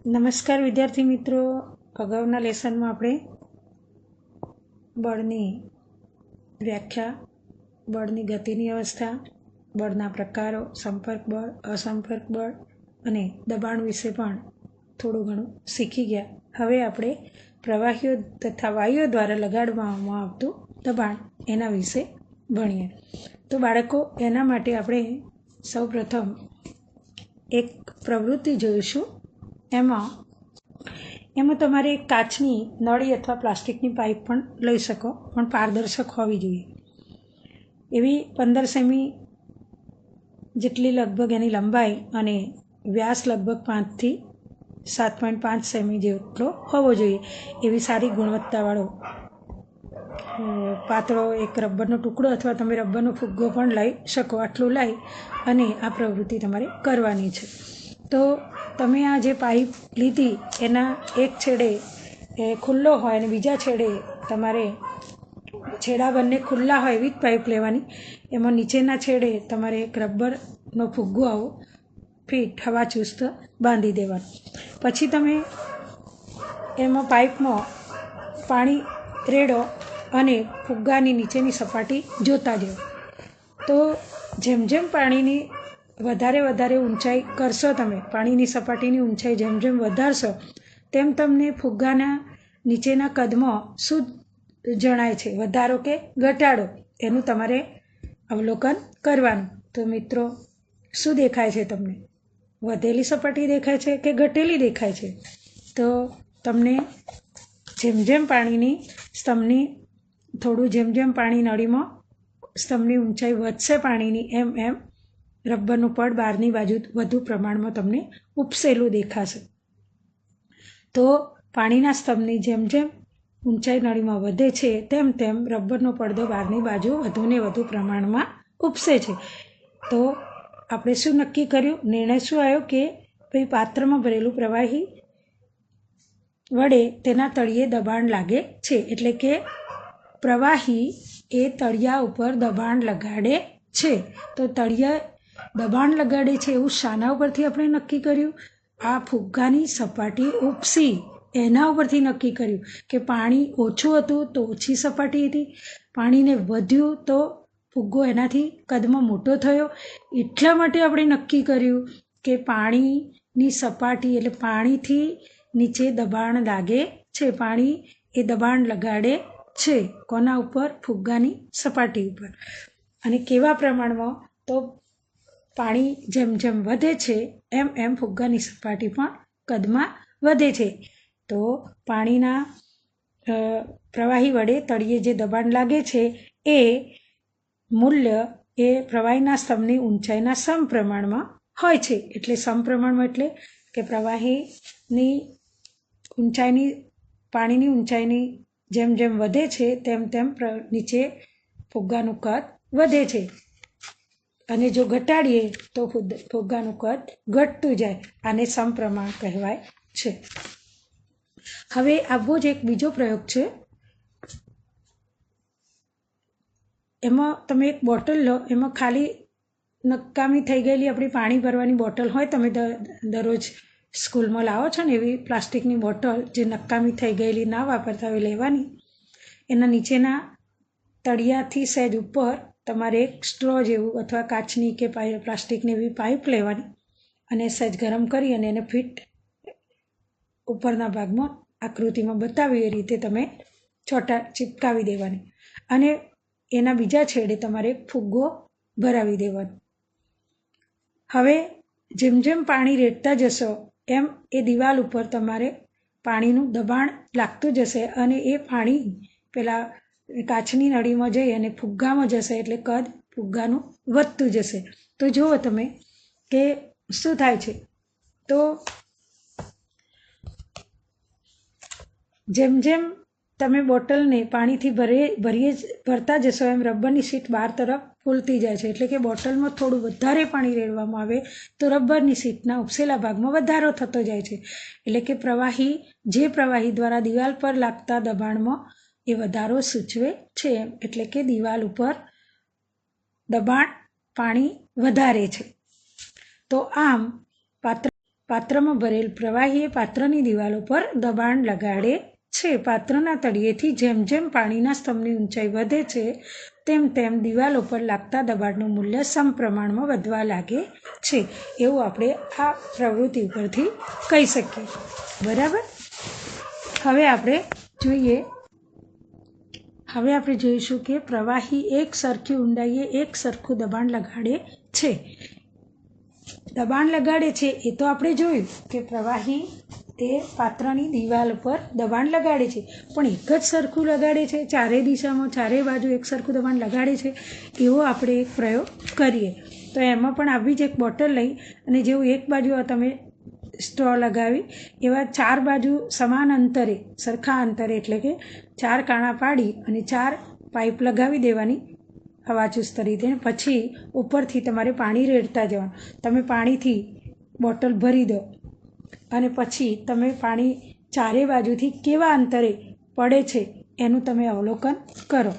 નમસ્કાર વિદ્યાર્થી મિત્રો, અગાઉના લેસનમાં આપણે બળની વ્યાખ્યા, બળની ગતિની અવસ્થા, બળના પ્રકારો, સંપર્ક બળ, અસંપર્ક બળ અને દબાણ વિશે પણ થોડું ઘણું શીખી ગયા. હવે આપણે પ્રવાહીઓ તથા વાયુઓ દ્વારા લગાડવામાં આવતું દબાણ એના વિશે ભણીએ. તો બાળકો, એના માટે આપણે સૌપ્રથમ એક પ્રવૃત્તિ જોઈશું. એમાં તમારે કાચની નળી અથવા પ્લાસ્ટિકની પાઇપ પણ લઈ શકો, પણ પારદર્શક હોવી જોઈએ. એવી 15 સેમી જેટલી લગભગ એની લંબાઈ અને વ્યાસ લગભગ 5 થી 7.5 સેમી જેટલો હોવો જોઈએ. એવી સારી ગુણવત્તાવાળો પાતળો એક રબરનો ટુકડો અથવા તમે રબરનો ફુગ્ગો પણ લઈ શકો. આટલું લઈ અને આ પ્રવૃત્તિ તમારે કરવાની છે. તો તમે આ જે પાઇપ લીધી એના એક છેડે એ ખુલ્લો હોય અને બીજા છેડે તમારે છેડા બંને ખુલ્લા હોય એવી જ પાઇપ લેવાની. એમાં નીચેના છેડે તમારે એક રબરનો ફુગ્ગો આવો ફિટ હવાચુસ્ત બાંધી દેવાનો. પછી તમે એમાં પાઇપમાં પાણી રેડો અને ફુગ્ગાની નીચેની સપાટી જોતા જાઓ. તો જેમ જેમ પાણીની વધારે ઊંચાઈ કરશો, તમે પાણીની સપાટીની ઊંચાઈ જેમ જેમ વધારશો તેમ તમને ફુગ્ગાના નીચેના કદમાં શું જણાય છે, વધારો કે ઘટાડો, એનું તમારે અવલોકન કરવાનું. તો મિત્રો, શું દેખાય છે તમને? વધેલી સપાટી દેખાય છે કે ઘટેલી દેખાય છે? તો તમને જેમ જેમ પાણીની સ્તંભની જેમ જેમ પાણી નળીમાં સ્તંભની ઊંચાઈ વધશે પાણીની, એમ રબરનું પડ બહારની બાજુ વધુ પ્રમાણમાં તમને ઉપસેલું દેખાશે. તો પાણીના સ્તંભની જેમ જેમ ઊંચાઈ નળીમાં વધે છે તેમ તેમ રબરનો પડદો બહારની બાજુ વધુને વધુ પ્રમાણમાં ઉપસે છે. તો આપણે શું નક્કી કર્યું? નિર્ણય શું આવ્યો કે ભાઈ પાત્રમાં ભરેલું પ્રવાહી વડે તેના તળિયે દબાણ લાગે છે. એટલે કે પ્રવાહી એ તળિયા ઉપર દબાણ લગાડે છે. તો તળિયે દબાણ લગાડે છે એવું શાના ઉપરથી આપણે નક્કી કર્યું? આ ફુગ્ગાની સપાટી ઉપસી એના ઉપરથી નક્કી કર્યું કે પાણી ઓછું હતું તો ઓછી સપાટી હતી, પાણીને વધ્યું તો ફુગ્ગો એનાથી કદમાં મોટો થયો. એટલા માટે આપણે નક્કી કર્યું કે પાણીની સપાટી એટલે પાણીથી નીચે દબાણ લાગે છે. પાણી એ દબાણ લગાડે છે. કોના ઉપર? ફુગ્ગાની સપાટી ઉપર. અને કેવા પ્રમાણમાં? તો પાણી જેમ જેમ વધે છે એમ ફુગ્ગાની સપાટી પણ કદમાં વધે છે. તો પાણીના પ્રવાહી વડે તળિયે જે દબાણ લાગે છે એ મૂલ્ય એ પ્રવાહીના સ્તંભની ઊંચાઈના સમપ્રમાણમાં હોય છે. એટલે સમપ્રમાણમાં એટલે કે પ્રવાહીની ઊંચાઈની પાણીની ઊંચાઈની જેમ જેમ વધે છે તેમ તેમ નીચે ફુગ્ગાનું કદ વધે છે. અને જો ઘટાડીએ તો ફુગ્ગાનું કદ ઘટતું જાય. આને સમપ્રમાણ કહેવાય છે. હવે આવો જ એક બીજો પ્રયોગ છે. એમાં તમે એક બોટલ લો, એમાં ખાલી નકામી થઈ ગયેલી આપણી પાણી ભરવાની બોટલ હોય, તમે દરરોજ સ્કૂલમાં લાવો છો ને એવી પ્લાસ્ટિકની બોટલ જે નકામી થઈ ગયેલી ના વાપરતા હોય લેવાની. એના નીચેના તળિયાથી સહેજ ઉપર તમારે એક સ્ટ્રો જેવું અથવા કાચની કે પ્લાસ્ટિકની એવી પાઇપ લેવાની અને સહેજ ગરમ કરી અને એને ફિટ ઉપરના ભાગમાં આકૃતિમાં બતાવી એ રીતે તમે ચોટા ચિપકાવી દેવાની અને એના બીજા છેડે તમારે એક ફુગ્ગો ભરાવી દેવાનો. હવે જેમ જેમ પાણી રેડતા જશો એમ એ દિવાલ ઉપર તમારે પાણીનું દબાણ લાગતું જશે અને એ પાણી પેલા કાચની નળીમાં જઈ અને ફુગ્ગામાં જશે એટલે કદ ફુગ્ગાનું વધતું જશે. તો જુઓ તમે કે શું થાય છે. તો જેમ જેમ તમે બોટલને પાણીથી ભરતા જશો એમ રબરની શીટ બહાર તરફ ફૂલતી જાય છે. એટલે કે બોટલમાં થોડું વધારે પાણી રેડવામાં આવે તો રબરની શીટના ઉપસેલા ભાગમાં વધારો થતો જાય છે. એટલે કે જે પ્રવાહી દ્વારા દિવાલ પર લાગતા દબાણમાં એ વધારો સૂચવે છે. એટલે કે દિવાલ ઉપર દબાણ પાણી વધારે છે. તો આમ પાત્રમાં ભરેલ પ્રવાહી એ પાત્રની દિવાલો પર દબાણ લગાડે છે. પાત્રના તળિયેથી જેમ જેમ પાણીના સ્તંભની ઊંચાઈ વધે છે તેમ તેમ દિવાલો પર લાગતા દબાણનું મૂલ્ય સમપ્રમાણમાં વધવા લાગે છે. એવું આપણે આ પ્રવૃત્તિ ઉપરથી કહી શકીએ. બરાબર. હવે આપણે જોઈશું કે પ્રવાહી એક સરખી ઊંડાઈએ એક સરખું દબાણ લગાડે છે. દબાણ લગાડે છે એ તો આપણે જોયું કે પ્રવાહી એ પાત્રની દિવાલ પર દબાણ લગાડે છે, પણ એક જ સરખું લગાડે છે, ચારે દિશામાં ચારે બાજુ એક સરખું દબાણ લગાડે છે, એવો આપણે એક પ્રયોગ કરીએ. તો એમાં પણ આવી જ એક બોટલ લઈ અને જેવું એક બાજુ તમે સ્ટ્રો લગાવી એવા ચાર બાજુ સમાન અંતરે, સરખા અંતરે એટલે કે 4 કાણા પાડી અને 4 પાઇપ લગાવી દેવાની હવાચુસ્ત રીતે. પછી ઉપરથી તમારે પાણી રેડતા જવાનું. તમે પાણીથી બોટલ ભરી દો અને પછી તમે પાણી ચારે બાજુથી કેવા અંતરે પડે છે એનું તમે અવલોકન કરો.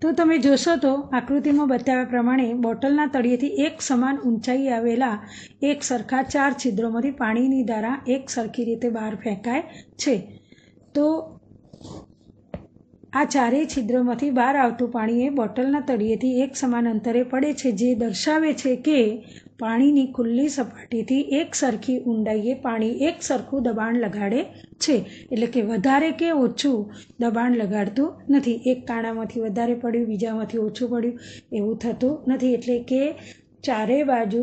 તો તમે જોશો તો આકૃતિમાં બતાવ્યા પ્રમાણે બોટલના તળિયેથી એક સમાન ઊંચાઈ આવેલા એક સરખા 4 છિદ્રોમાંથી પાણીની ધારા એક સરખી રીતે બહાર ફેંકાય છે. તો આ ચારેય છિદ્રોમાંથી બહાર આવતું પાણી એ બોટલના તળિયેથી એક સમાન અંતરે પડે છે, જે દર્શાવે છે કે પાણીની ખુલ્લી સપાટીથી એક સરખી ઊંડાઈએ પાણી એક સરખું દબાણ લગાડે છે. એટલે કે વધારે કે ઓછું દબાણ લગાડતું નથી. એક કાણામાંથી વધારે પડ્યું, બીજામાંથી ઓછું પડ્યું, એવું થતું નથી. એટલે કે ચારે બાજુ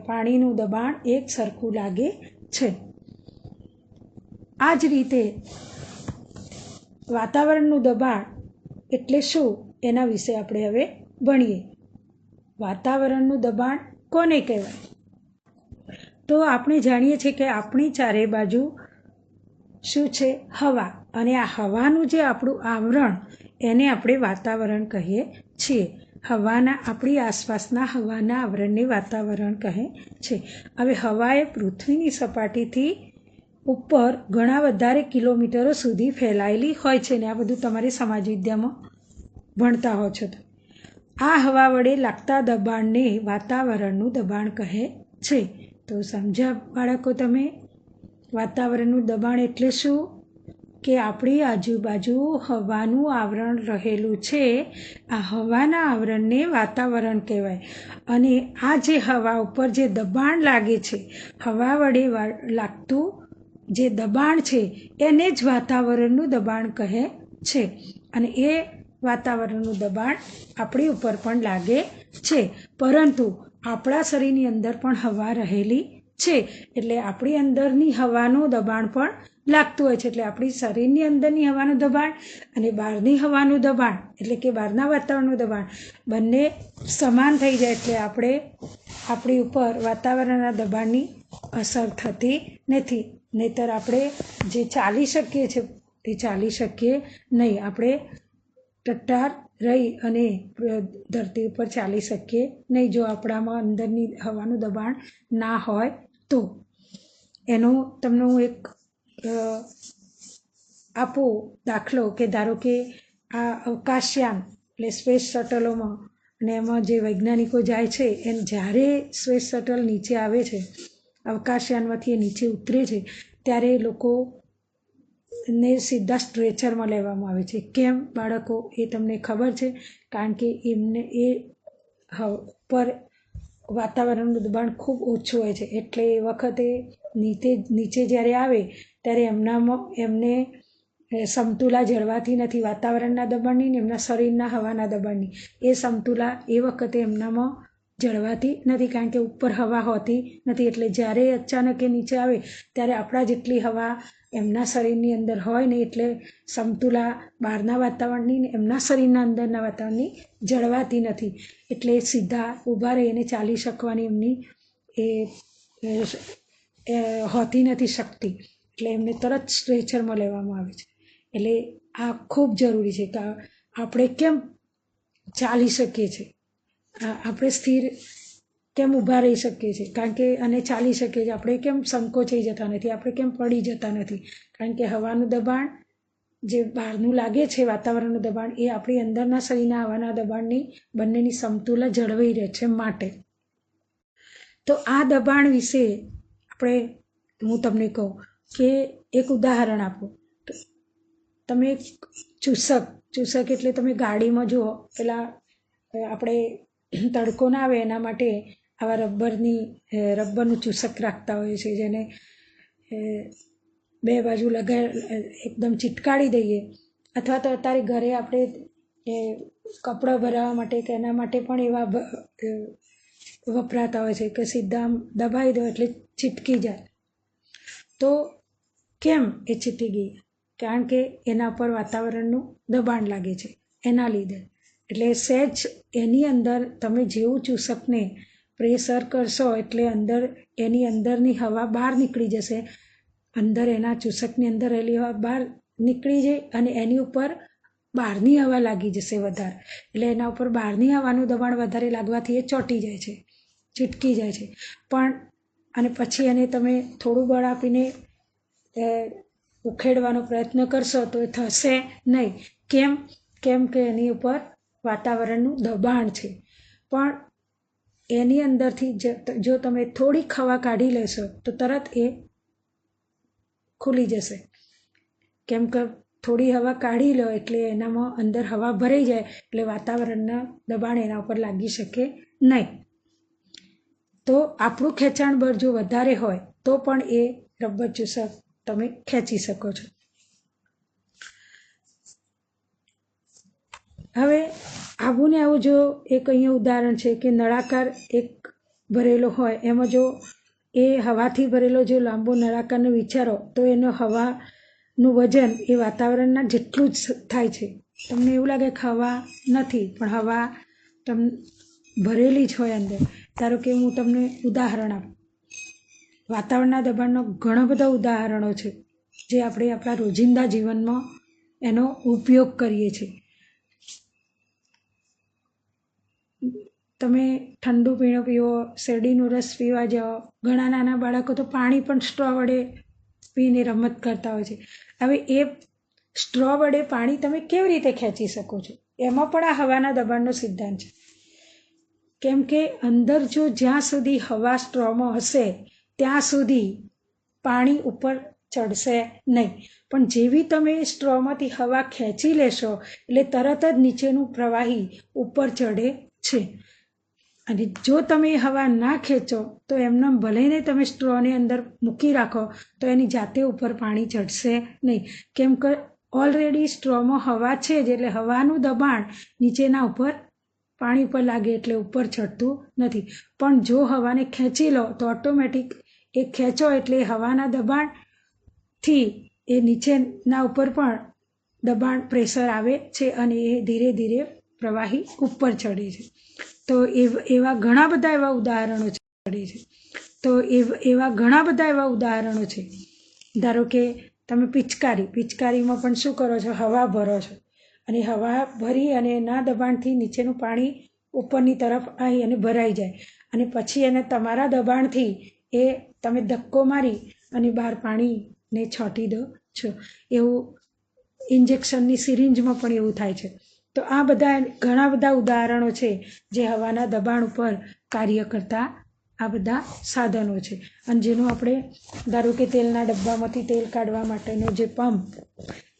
પાણીનું દબાણ એક સરખું લાગે છે. આ જ રીતે વાતાવરણનું દબાણ એટલે શું એના વિશે આપણે હવે ભણીએ. વાતાવરણનું દબાણ કોને કહેવાય? તો આપણે જાણીએ છીએ કે આપણી ચારે બાજુ શું છે? હવા. અને આ હવાનું જે આપણું આવરણ એને આપણે વાતાવરણ કહીએ છીએ. આપણી આસપાસના હવાના આવરણને વાતાવરણ કહે છે. હવે હવા એ પૃથ્વીની સપાટીથી ઉપર ઘણા વધારે કિલોમીટરો સુધી ફેલાયેલી હોય છે ને આ બધું તમારે સમાજ વિદ્યામાં ભણતા હો છો. આ હવા વડે લાગતા દબાણને વાતાવરણનું દબાણ કહે છે. તો સમજ્યા બાળકો તમે? વાતાવરણનું દબાણ એટલે શું? કે આપણી આજુબાજુ હવાનું આવરણ રહેલું છે. આ હવાના આવરણને વાતાવરણ કહેવાય. અને આ જે હવા ઉપર જે દબાણ લાગે છે, હવા વડે લાગતું જે દબાણ છે એને જ વાતાવરણનું દબાણ કહે છે. અને એ વાતાવરણનું દબાણ આપણી ઉપર પણ લાગે છે. પરંતુ આપણા શરીરની અંદર પણ હવા રહેલી છે. એટલે આપણી અંદરની હવાનું દબાણ પણ લાગતું હોય છે. એટલે આપણી શરીરની અંદરની હવાનું દબાણ અને બહારની હવાનું દબાણ એટલે કે બહારના વાતાવરણનું દબાણ બંને સમાન થઈ જાય એટલે આપણી ઉપર વાતાવરણના દબાણની અસર થતી નથી. નહીંતર આપણે જે ચાલી શકીએ છીએ તે ચાલી શકીએ નહીં. આપણે ટટ્ટાર રહી અને ધરતી ઉપર ચાલી શકીએ નહીં જો આપણામાં અંદરની હવાનું દબાણ ના હોય તો. એનું તમને હું એક આપું દાખલો કે ધારો કે આ અવકાશયાન એટલે સ્પેસ શટલોમાં અને એમાં જે વૈજ્ઞાનિકો જાય છે એમ જ્યારે સ્પેસ શટલ નીચે આવે છે, અવકાશયાનમાંથી એ નીચે ઉતરે છે ત્યારે લોકોને સીધા સ્ટ્રેચરમાં લેવામાં આવે છે. કેમ બાળકો? એ તમને ખબર છે? કારણ કે એમને એ પર વાતાવરણનું દબાણ ખૂબ ઓછું હોય છે. એટલે એ વખતે નીચે જ્યારે આવે ત્યારે એમને સમતુલા જળવાતી નથી વાતાવરણના દબાણની ને એમના શરીરના હવાના દબાણની. એ સમતુલા એ વખતે એમનામાં જળવાતી નથી કારણ કે ઉપર હવા હોતી નથી. એટલે જ્યારે અચાનક એ નીચે આવે ત્યારે આપણા જેટલી હવા એમના શરીરની અંદર હોય ને એટલે સમતુલા બહારના વાતાવરણની ને એમના શરીરના અંદરના વાતાવરણની જળવાતી નથી. એટલે સીધા ઊભા રહીને ચાલી શકવાની એમની હોતી નથી શક્તિ. એટલે એમને તરત સ્ટ્રેચરમાં લેવામાં આવે છે. એટલે આ ખૂબ જરૂરી છે કે આપણે કેમ ચાલી શકીએ છીએ, આપણે સ્થિર કેમ ઊભા રહી શકીએ છીએ કારણ કે અને ચાલી શકીએ છીએ. આપણે કેમ સંકોચાઈ જતા નથી, આપણે કેમ પડી જતા નથી કારણ કે હવાનું દબાણ જે બહારનું લાગે છે વાતાવરણનું દબાણ એ આપણી અંદરના શરીરના હવાના દબાણની બંનેની સમતુલા જળવાઈ રહે છે માટે. તો આ દબાણ વિશે હું તમને કહું કે એક ઉદાહરણ આપો. તમે ચૂસક એટલે તમે ગાડીમાં જુઓ, પેલા આપણે તડકો ના આવે એના માટે આવા રબરનું ચૂસક રાખતા હોય છે, જેને બે બાજુ એકદમ ચીટકાડી દઈએ. અથવા તો અત્યારે ઘરે આપણે કપડાં ભરાવવા માટે કે એના માટે પણ એવા વપરાતા હોય છે કે સીધા દબાવી દો એટલે ચીટકી જાય. તો કેમ એ ચીટી ગઈ? કારણ કે એના પર વાતાવરણનું દબાણ લાગે છે, એના લીધે. એટલે સહેજ એની અંદર તમે જેવું ચૂસકને પ્રેશર કરશો એટલે એની અંદરની હવા બહાર નીકળી જશે. એના ચૂસકની અંદર રહેલી હવા બહાર નીકળી જાય અને એની ઉપર બહારની હવા લાગી જશે વધારે. એટલે એના ઉપર બહારની હવાનું દબાણ વધારે લાગવાથી એ ચોંટી જાય છે, ચીટકી જાય છે. અને પછી એને તમે થોડું બળ આપીને ઉખેડવાનો પ્રયત્ન કરશો તો એ થશે નહીં. કેમ કે એની ઉપર વાતાવરણનું દબાણ છે. પણ એની અંદરથી જો તમે થોડીક હવા કાઢી લેશો તો તરત એ ખુલી જશે. કેમ કે થોડી હવા કાઢી લો એટલે એનામાં અંદર હવા ભરાઈ જાય એટલે વાતાવરણના દબાણ એના ઉપર લાગી શકે નહીં. તો આપણું ખેંચાણ બળ જો વધારે હોય તો પણ એ રબર ચૂસક તમે ખેંચી શકો છો. હવે આવું ને આવું જો એક અહીંયા ઉદાહરણ છે કે નળાકાર એક ભરેલો હોય, એમાં જો એ હવાથી ભરેલો જો લાંબો નળાકારનો વિચારો તો એનો હવાનું વજન એ વાતાવરણના જેટલું જ થાય છે. તમને એવું લાગે કે હવા નથી, પણ હવા ભરેલી જ હોય અંદર. ધારો કે હું તમને ઉદાહરણ આપું. વાતાવરણના દબાણનો ઘણા બધા ઉદાહરણો છે જે આપણે આપણા રોજિંદા જીવનમાં એનો ઉપયોગ કરીએ છીએ. તમે ઠંડુ પીણું પીવો, શેરડીનો રસ પીવા જાઓ. ઘણા નાના બાળકો તો પાણી પણ સ્ટ્રો વડે પીને રમત કરતા હોય છે. હવે એ સ્ટ્રો વડે પાણી તમે કેવી રીતે ખેંચી શકો છો? એમાં પણ આ હવાના દબાણનો સિદ્ધાંત છે. કેમ કે અંદર જો જ્યાં સુધી હવા સ્ટ્રોમાં હશે ત્યાં સુધી પાણી ઉપર ચડશે નહીં. પણ જેવી તમે સ્ટ્રોમાંથી હવા ખેંચી લેશો એટલે તરત જ નીચેનું પ્રવાહી ઉપર ચડે છે. અને જો તમે હવા ના ખેંચો તો એમને ભલેને તમે સ્ટ્રોને અંદર મૂકી રાખો તો એની જાતે ઉપર પાણી ચડશે નહીં. કેમ કે ઓલરેડી સ્ટ્રોમાં હવા છે જ, એટલે હવાનું દબાણ નીચેના ઉપર પાણી ઉપર લાગે એટલે ઉપર ચડતું નથી. પણ જો હવાને ખેંચી લો તો ઓટોમેટિક એ ખેંચો એટલે હવાના દબાણથી એ નીચેના ઉપર પણ દબાણ પ્રેશર આવે છે અને એ ધીરે ધીરે પ્રવાહી ઉપર ચડે છે. તો એવા ઘણા બધા એવા ઉદાહરણો છે. એવા ઘણા બધા એવા ઉદાહરણો છે. ધારો કે તમે પિચકારીમાં પણ શું કરો છો? હવા ભરો છો અને હવા ભરી અને એના દબાણથી નીચેનું પાણી ઉપરની તરફ આવી અને ભરાઈ જાય અને પછી એને તમારા દબાણથી એ તમે ધક્કો મારી અને બહાર પાણીને છોટી દો છો. એવું ઇન્જેક્શનની સિરિંજમાં પણ એવું થાય છે. તો આ બધા ઘણા બધા ઉદાહરણો છે જે હવાના દબાણ ઉપર કાર્ય કરતા આ બધા સાધનો છે. અને જેનું આપણે ધારો કે તેલના ડબ્બામાંથી તેલ કાઢવા માટેનો જે પંપ,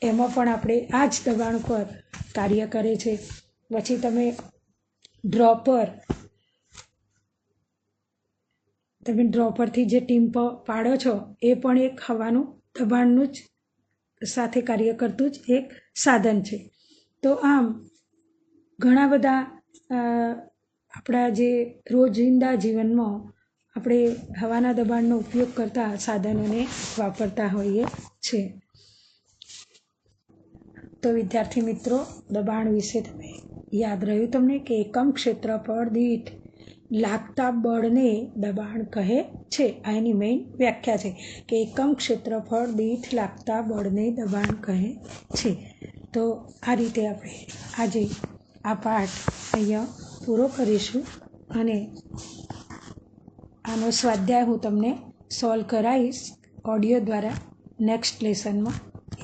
એમાં પણ આપણે આ જ દબાણ પર કાર્ય કરે છે. પછી તમે ડ્રોપરથી જે ટીમ્પો પાડો છો એ પણ એક હવાનું દબાણનું જ સાથે કાર્ય કરતું જ એક સાધન છે. તો આમ ઘણા બધા આપણા જે રોજિંદા જીવનમાં આપણે હવાના દબાણનો ઉપયોગ કરતા સાધનોને વાપરતા હોઈએ છીએ. તો વિદ્યાર્થી મિત્રો, દબાણ વિશે તમે યાદ રહ્યું તમને કે એકમ ક્ષેત્રફળ દીઠ લાગતા બળને દબાણ કહે છે. આ એની મેઇન વ્યાખ્યા છે કે એકમ ક્ષેત્રફળ દીઠ લાગતા બળને દબાણ કહે છે. તો આ રીતે આપણે આજે આ પાઠ અહીંયા પૂરો કરીશું અને આનો સ્વાધ્યાય હું તમને સોલ્વ કરાવીશ ઓડિયો દ્વારા નેક્સ્ટ લેસનમાં.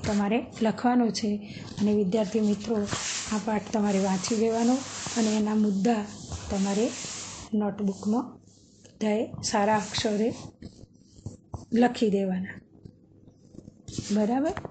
તમારે લખવાનો છે અને વિદ્યાર્થી મિત્રો, આ પાઠ તમારે વાંચી લેવાનો અને એના મુદ્દા તમારે નોટબુકમાં બધાએ સારા અક્ષરે લખી દેવાના. બરાબર.